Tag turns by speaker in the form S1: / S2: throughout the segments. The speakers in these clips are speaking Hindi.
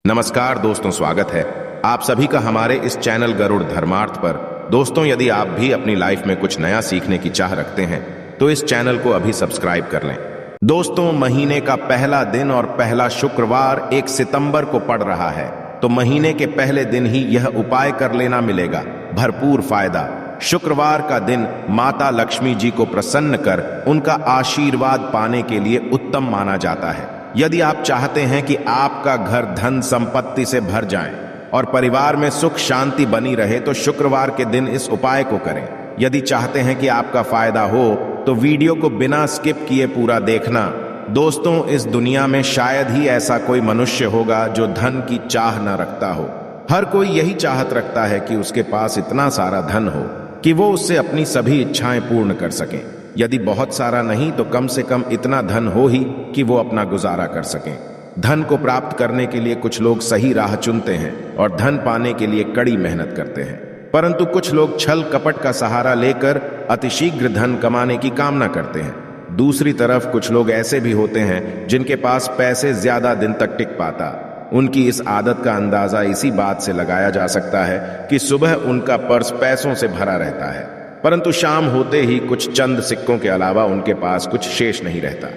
S1: नमस्कार दोस्तों, स्वागत है आप सभी का हमारे इस चैनल गरुड़ धर्मार्थ पर। दोस्तों, यदि आप भी अपनी लाइफ में कुछ नया सीखने की चाह रखते हैं तो इस चैनल को अभी सब्सक्राइब कर लें। दोस्तों, महीने का पहला दिन और पहला शुक्रवार 1 सितंबर को पड़ रहा है, तो महीने के पहले दिन ही यह उपाय कर लेना, मिलेगा भरपूर फायदा। शुक्रवार का दिन माता लक्ष्मी जी को प्रसन्न कर उनका आशीर्वाद पाने के लिए उत्तम माना जाता है। यदि आप चाहते हैं कि आपका घर धन संपत्ति से भर जाए और परिवार में सुख शांति बनी रहे, तो शुक्रवार के दिन इस उपाय को करें। यदि चाहते हैं कि आपका फायदा हो तो वीडियो को बिना स्किप किए पूरा देखना। दोस्तों, इस दुनिया में शायद ही ऐसा कोई मनुष्य होगा जो धन की चाह न रखता हो। हर कोई यही चाहत रखता है कि उसके पास इतना सारा धन हो कि वो उससे अपनी सभी इच्छाएं पूर्ण कर सकें। यदि बहुत सारा नहीं तो कम से कम इतना धन हो ही कि वो अपना गुजारा कर सकें। धन को प्राप्त करने के लिए कुछ लोग सही राह चुनते हैं और धन पाने के लिए कड़ी मेहनत करते हैं, परंतु कुछ लोग छल कपट का सहारा लेकर अतिशीघ्र धन कमाने की कामना करते हैं। दूसरी तरफ कुछ लोग ऐसे भी होते हैं जिनके पास पैसे ज्यादा दिन तक टिक पाता। उनकी इस आदत का अंदाजा इसी बात से लगाया जा सकता है कि सुबह उनका पर्स पैसों से भरा रहता है, परंतु शाम होते ही कुछ चंद सिक्कों के अलावा उनके पास कुछ शेष नहीं रहता।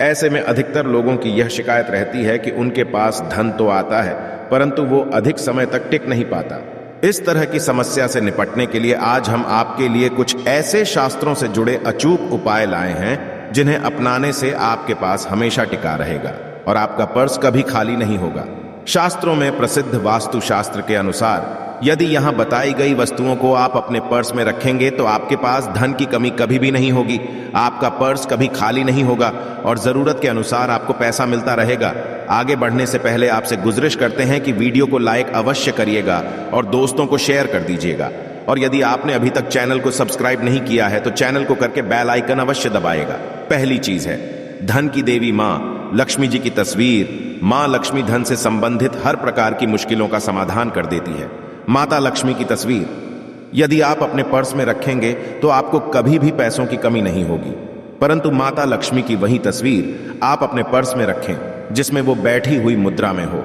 S1: ऐसे में अधिकतर लोगों की यह शिकायत रहती है कि उनके पास धन तो आता है परंतु वो अधिक समय तक टिक नहीं पाता। इस तरह की समस्या से निपटने के लिए आज हम आपके लिए कुछ ऐसे शास्त्रों से जुड़े अचूक उपाय लाए हैं जिन्हें अपनाने से आपके पास हमेशा टिका रहेगा और आपका पर्स कभी खाली नहीं होगा। शास्त्रों में प्रसिद्ध वास्तु शास्त्र के अनुसार यदि यहाँ बताई गई वस्तुओं को आप अपने पर्स में रखेंगे तो आपके पास धन की कमी कभी भी नहीं होगी, आपका पर्स कभी खाली नहीं होगा और जरूरत के अनुसार आपको पैसा मिलता रहेगा। आगे बढ़ने से पहले आपसे गुजारिश करते हैं कि वीडियो को लाइक अवश्य करिएगा और दोस्तों को शेयर कर दीजिएगा। और यदि आपने अभी तक चैनल को सब्सक्राइब नहीं किया है तो चैनल को करके बेल आइकन अवश्य दबाएगा। पहली चीज है धन की देवी माँ लक्ष्मी जी की तस्वीर। माँ लक्ष्मी धन से संबंधित हर प्रकार की मुश्किलों का समाधान कर देती है। माता लक्ष्मी की तस्वीर यदि आप अपने पर्स में रखेंगे तो आपको कभी भी पैसों की कमी नहीं होगी, परंतु माता लक्ष्मी की वही तस्वीर आप अपने पर्स में रखें जिसमें वो बैठी हुई मुद्रा में हो।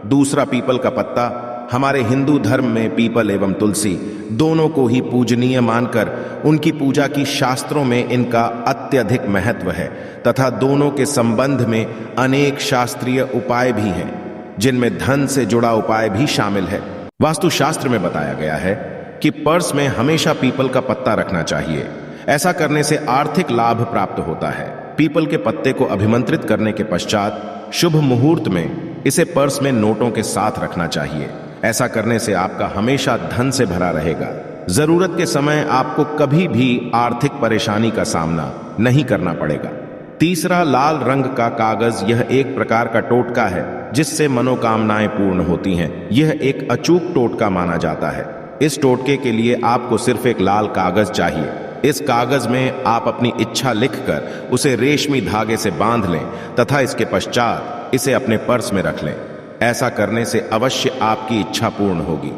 S1: दूसरा, पीपल का पत्ता। हमारे हिंदू धर्म में पीपल एवं तुलसी दोनों को ही पूजनीय मानकर उनकी पूजा की शास्त्रों में इनका अत्यधिक महत्व है तथा दोनों के संबंध में अनेक शास्त्रीय उपाय भी हैं जिनमें धन से जुड़ा उपाय भी शामिल है। वास्तु शास्त्र में बताया गया है कि पर्स में हमेशा पीपल का पत्ता रखना चाहिए। ऐसा करने से आर्थिक लाभ प्राप्त होता है। पीपल के पत्ते को अभिमंत्रित करने के पश्चात शुभ मुहूर्त में इसे पर्स में नोटों के साथ रखना चाहिए। ऐसा करने से आपका हमेशा धन से भरा रहेगा। जरूरत के समय आपको कभी भी आर्थिक परेशानी का सामना नहीं करना पड़ेगा। तीसरा, लाल रंग का कागज। यह एक प्रकार का टोटका है जिससे मनोकामनाएं पूर्ण होती हैं। यह एक अचूक टोटका माना जाता है। इस टोटके के लिए आपको सिर्फ एक लाल कागज चाहिए। इस कागज में आप अपनी इच्छा लिखकर उसे रेशमी धागे से बांध लें तथा इसके पश्चात इसे अपने पर्स में रख लें। ऐसा करने से अवश्य आपकी इच्छा पूर्ण होगी।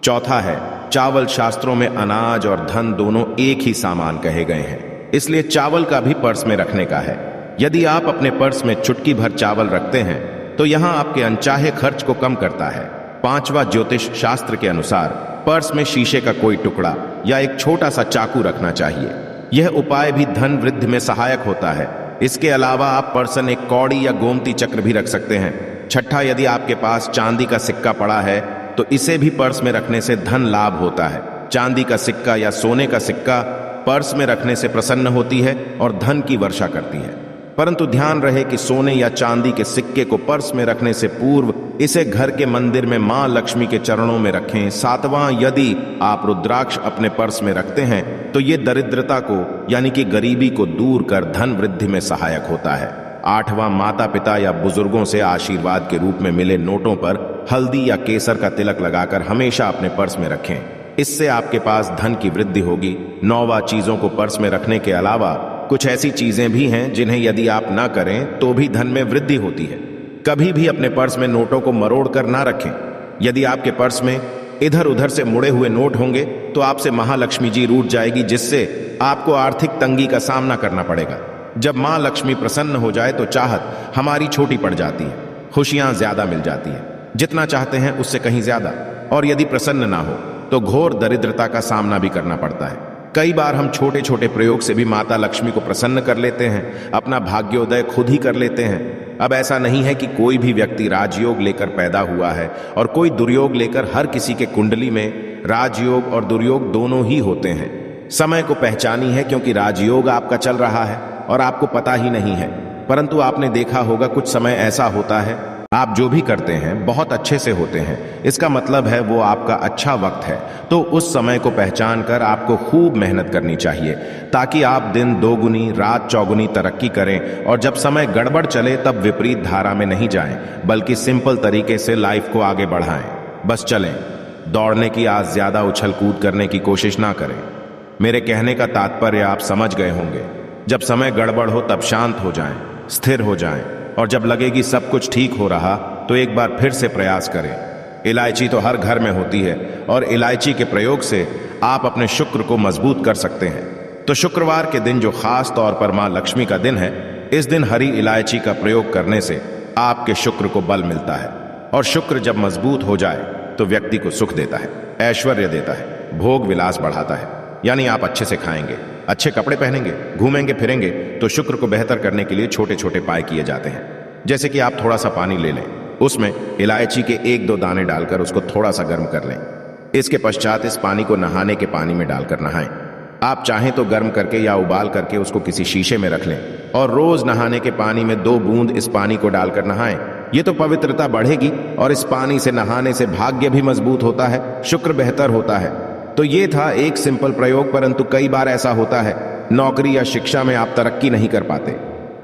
S1: चौथा है चावल। शास्त्रों में अनाज और धन दोनों एक ही सामान कहे गए हैं, इसलिए चावल का भी पर्स में रखने का है। यदि आप अपने पर्स में चुटकी भर चावल रखते हैं तो यहां आपके अनचाहे खर्च को कम करता है। पांचवा, ज्योतिष शास्त्र के अनुसार पर्स में शीशे का कोई टुकड़ा या एक छोटा सा चाकू रखना चाहिए। यह उपाय भी धन वृद्धि में सहायक होता है। इसके अलावा आप पर्स में एक कौड़ी या गोमती चक्र भी रख सकते हैं। छठा, यदि आपके पास चांदी का सिक्का पड़ा है तो इसे भी पर्स में रखने से धन लाभ होता है। चांदी का सिक्का या सोने का सिक्का पर्स में रखने से प्रसन्न होती है और धन की वर्षा करती है, परंतु ध्यान रहे कि सोने या चांदी के सिक्के को पर्स में रखने से पूर्व इसे घर के मंदिर में मां लक्ष्मी के चरणों में रखें। सातवां, यदि आप रुद्राक्ष अपने पर्स में रखते हैं तो ये दरिद्रता को यानी कि गरीबी को दूर कर धन वृद्धि में सहायक होता है। आठवां, माता पिता या बुजुर्गों से आशीर्वाद के रूप में मिले नोटों पर हल्दी या केसर का तिलक लगाकर हमेशा अपने पर्स में रखें। इससे आपके पास धन की वृद्धि होगी। नौवां, चीजों को पर्स में रखने के अलावा कुछ ऐसी चीजें भी हैं जिन्हें यदि आप ना करें तो भी धन में वृद्धि होती है। कभी भी अपने पर्स में नोटों को मरोड़ कर ना रखें। यदि आपके पर्स में इधर उधर से मुड़े हुए नोट होंगे तो आपसे महालक्ष्मी जी रूठ जाएगी, जिससे आपको आर्थिक तंगी का सामना करना पड़ेगा। जब मां लक्ष्मी प्रसन्न हो जाए तो चाहत हमारी छोटी पड़ जाती है, खुशियां ज्यादा मिल जाती हैं। जितना चाहते हैं उससे कहीं ज्यादा। और यदि प्रसन्न ना हो तो घोर दरिद्रता का सामना भी करना पड़ता है। कई बार हम छोटे छोटे प्रयोग से भी माता लक्ष्मी को प्रसन्न कर लेते हैं, अपना भाग्योदय खुद ही कर लेते हैं। अब ऐसा नहीं है कि कोई भी व्यक्ति राजयोग लेकर पैदा हुआ है और कोई दुर्योग लेकर। हर किसी के कुंडली में राजयोग और दुर्योग दोनों ही होते हैं। समय को पहचानी है, क्योंकि राजयोग आपका चल रहा है और आपको पता ही नहीं है। परंतु आपने देखा होगा कुछ समय ऐसा होता है, आप जो भी करते हैं बहुत अच्छे से होते हैं। इसका मतलब है वो आपका अच्छा वक्त है। तो उस समय को पहचान कर आपको खूब मेहनत करनी चाहिए, ताकि आप दिन दोगुनी रात चौगुनी तरक्की करें। और जब समय गड़बड़ चले तब विपरीत धारा में नहीं जाएं, बल्कि सिंपल तरीके से लाइफ को आगे बढ़ाएं। बस चलें, दौड़ने की आज ज्यादा उछल कूद करने की कोशिश ना करें। मेरे कहने का तात्पर्य आप समझ गए होंगे। जब समय गड़बड़ हो तब शांत हो जाएं, स्थिर हो जाएं, और जब लगे कि सब कुछ ठीक हो रहा तो एक बार फिर से प्रयास करें। इलायची तो हर घर में होती है और इलायची के प्रयोग से आप अपने शुक्र को मजबूत कर सकते हैं। तो शुक्रवार के दिन, जो खास तौर पर मां लक्ष्मी का दिन है, इस दिन हरी इलायची का प्रयोग करने से आपके शुक्र को बल मिलता है। और शुक्र जब मजबूत हो जाए तो व्यक्ति को सुख देता है, ऐश्वर्य देता है, भोग विलास बढ़ाता है। यानी आप अच्छे से खाएंगे, अच्छे कपड़े पहनेंगे, घूमेंगे फिरेंगे। तो शुक्र को बेहतर करने के लिए छोटे छोटे उपाय किए जाते हैं। जैसे कि आप थोड़ा सा पानी ले लें, उसमें इलायची के 1-2 दाने डालकर उसको थोड़ा सा गर्म कर लें। इसके पश्चात इस पानी को नहाने के पानी में डालकर नहाएं। आप चाहें तो गर्म करके या उबाल करके उसको किसी शीशे में रख लें और रोज नहाने के पानी में 2 बूंद इस पानी को डालकर नहाएं। ये तो पवित्रता बढ़ेगी और इस पानी से नहाने से भाग्य भी मजबूत होता है, शुक्र बेहतर होता है। तो ये था एक सिंपल प्रयोग, परंतु कई बार ऐसा होता है नौकरी या शिक्षा में आप तरक्की नहीं कर पाते,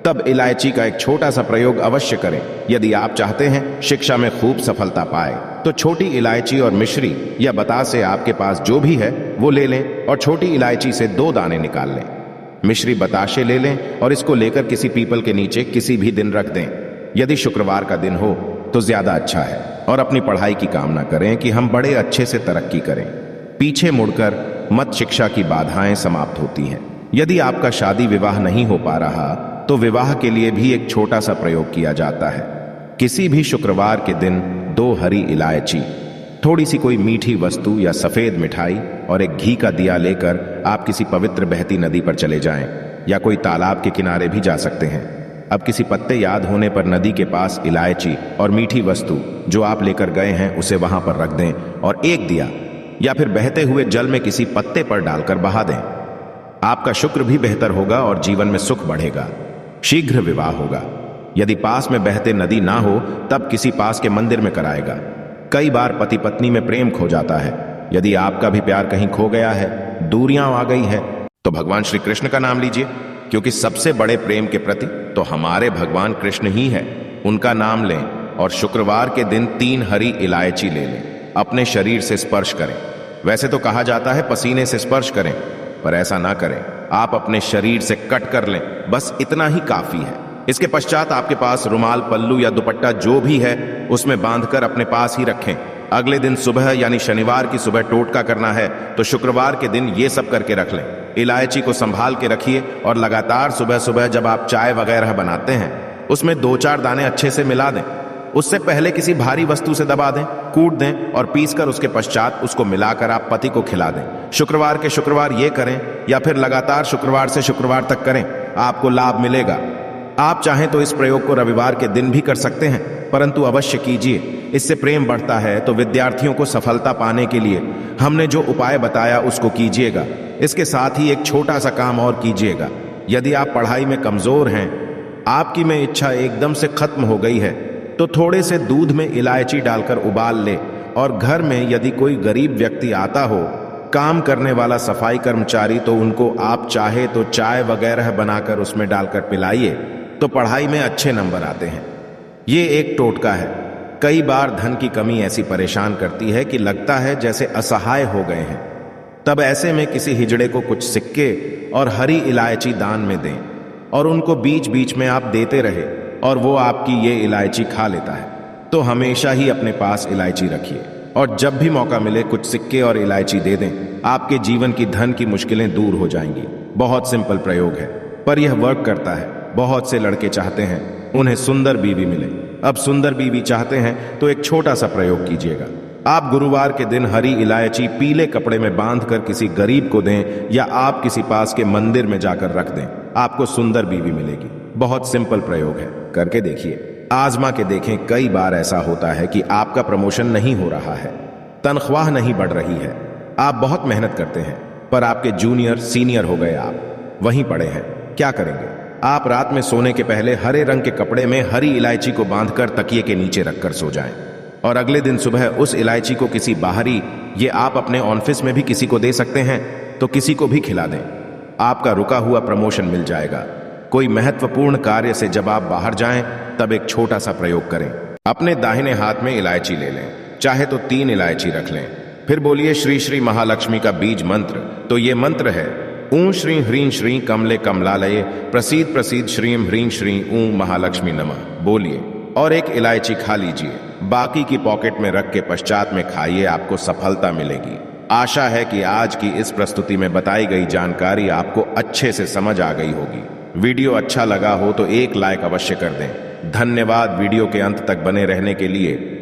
S1: तब इलायची का एक छोटा सा प्रयोग अवश्य करें। यदि आप चाहते हैं शिक्षा में खूब सफलता पाए तो छोटी इलायची और मिश्री या बतासे, आपके पास जो भी है वो ले लें और छोटी इलायची से 2 दाने निकाल लें। मिश्री बताशे ले लें और इसको लेकर किसी पीपल के नीचे किसी भी दिन रख दें। यदि शुक्रवार का दिन हो तो ज्यादा अच्छा है। और अपनी पढ़ाई की कामना करें कि हम बड़े अच्छे से तरक्की करें। पीछे मुड़कर मत, शिक्षा की बाधाएं समाप्त होती हैं। यदि आपका शादी विवाह नहीं हो पा रहा तो विवाह के लिए भी एक छोटा सा प्रयोग किया जाता है। किसी भी शुक्रवार के दिन 2 हरी इलायची, थोड़ी सी कोई मीठी वस्तु या सफेद मिठाई और एक घी का दिया लेकर आप किसी पवित्र बहती नदी पर चले जाएं, या कोई तालाब के किनारे भी जा सकते हैं। अब किसी पत्ते याद होने पर नदी के पास इलायची और मीठी वस्तु जो आप लेकर गए हैं उसे वहां पर रख दें और एक दिया या फिर बहते हुए जल में किसी पत्ते पर डालकर बहा दें। आपका शुक्र भी बेहतर होगा और जीवन में सुख बढ़ेगा। शीघ्र विवाह होगा। यदि पास में बहते नदी ना हो तब किसी पास के मंदिर में कराएगा। कई बार पति पत्नी में प्रेम खो जाता है। यदि आपका भी प्यार कहीं खो गया है, दूरियां आ गई है, तो भगवान श्री कृष्ण का नाम लीजिए, क्योंकि सबसे बड़े प्रेम के प्रति तो हमारे भगवान कृष्ण ही है। उनका नाम लें और शुक्रवार के दिन 3 हरी इलायची ले लें। अपने शरीर से स्पर्श करें। वैसे तो कहा जाता है पसीने से स्पर्श करें, पर ऐसा ना करें। आप अपने शरीर से कट कर लें, बस इतना ही काफी है। इसके पश्चात आपके पास रुमाल, पल्लू या दुपट्टा जो भी है उसमें बांधकर अपने पास ही रखें। अगले दिन सुबह यानी शनिवार की सुबह टोटका करना है, तो शुक्रवार के दिन ये सब करके रख लें। इलायची को संभाल के रखिए और लगातार सुबह सुबह जब आप चाय वगैरह बनाते हैं उसमें 2-4 दाने अच्छे से मिला दें। उससे पहले किसी भारी वस्तु से दबा दें, कूट दें और पीसकर उसके पश्चात उसको मिलाकर आप पति को खिला दें। शुक्रवार के शुक्रवार ये करें या फिर लगातार शुक्रवार से शुक्रवार तक करें, आपको लाभ मिलेगा। आप चाहें तो इस प्रयोग को रविवार के दिन भी कर सकते हैं, परंतु अवश्य कीजिए, इससे प्रेम बढ़ता है। तो विद्यार्थियों को सफलता पाने के लिए हमने जो उपाय बताया उसको कीजिएगा। इसके साथ ही एक छोटा सा काम और कीजिएगा। यदि आप पढ़ाई में कमजोर हैं, आपकी में इच्छा एकदम से खत्म हो गई है, तो थोड़े से दूध में इलायची डालकर उबाल ले और घर में यदि कोई गरीब व्यक्ति आता हो, काम करने वाला सफाई कर्मचारी, तो उनको आप चाहे तो चाय वगैरह बनाकर उसमें डालकर पिलाइए, तो पढ़ाई में अच्छे नंबर आते हैं। ये एक टोटका है। कई बार धन की कमी ऐसी परेशान करती है कि लगता है जैसे असहाय हो गए हैं। तब ऐसे में किसी हिजड़े को कुछ सिक्के और हरी इलायची दान में दें और उनको बीच बीच में आप देते रहे और वो आपकी ये इलायची खा लेता है। तो हमेशा ही अपने पास इलायची रखिए और जब भी मौका मिले कुछ सिक्के और इलायची दे दें। आपके जीवन की धन की मुश्किलें दूर हो जाएंगी। बहुत सिंपल प्रयोग है, पर यह वर्क करता है। बहुत से लड़के चाहते हैं उन्हें सुंदर बीवी मिले, अब सुंदर बीवी चाहते हैं तो एक छोटा सा प्रयोग कीजिएगा। आप गुरुवार के दिन हरी इलायची पीले कपड़े में बांधकर किसी गरीब को दें या आप किसी पास के मंदिर में जाकर रख दें। आपको सुंदर बीवी मिलेगी। बहुत सिंपल प्रयोग है, करके देखिए, आजमा के देखें। कई बार ऐसा होता है कि आपका प्रमोशन नहीं हो रहा है, तनख्वाह नहीं बढ़ रही है, आप बहुत मेहनत करते हैं पर आपके जूनियर सीनियर हो गए, आप वहीं पड़े हैं। क्या करेंगे? आप रात में सोने के पहले हरे रंग के कपड़े में हरी इलायची को बांधकर तकिए के नीचे रखकर सो जाएं और अगले दिन सुबह उस इलायची को किसी बाहरी, ये आप अपने ऑफिस में भी किसी को दे सकते हैं, तो किसी को भी खिला दें। आपका रुका हुआ प्रमोशन मिल जाएगा। कोई महत्वपूर्ण कार्य से जब आप बाहर जाएं तब एक छोटा सा प्रयोग करें। अपने दाहिने हाथ में इलायची ले लें, चाहे तो 3 इलायची रख लें, फिर बोलिए श्री श्री महालक्ष्मी का बीज मंत्र। तो ये मंत्र है ऊं श्री ह्रीं श्री कमले कमलालये प्रसीद प्रसीद श्रीं ह्रीं श्री ऊं महालक्ष्मी नमः बोलिए और एक इलायची खा लीजिए। बाकी की पॉकेट में रख के पश्चात में खाइए, आपको सफलता मिलेगी। आशा है कि आज की इस प्रस्तुति में बताई गई जानकारी आपको अच्छे से समझ आ गई होगी। वीडियो अच्छा लगा हो तो एक लाइक अवश्य कर दें। धन्यवाद वीडियो के अंत तक बने रहने के लिए।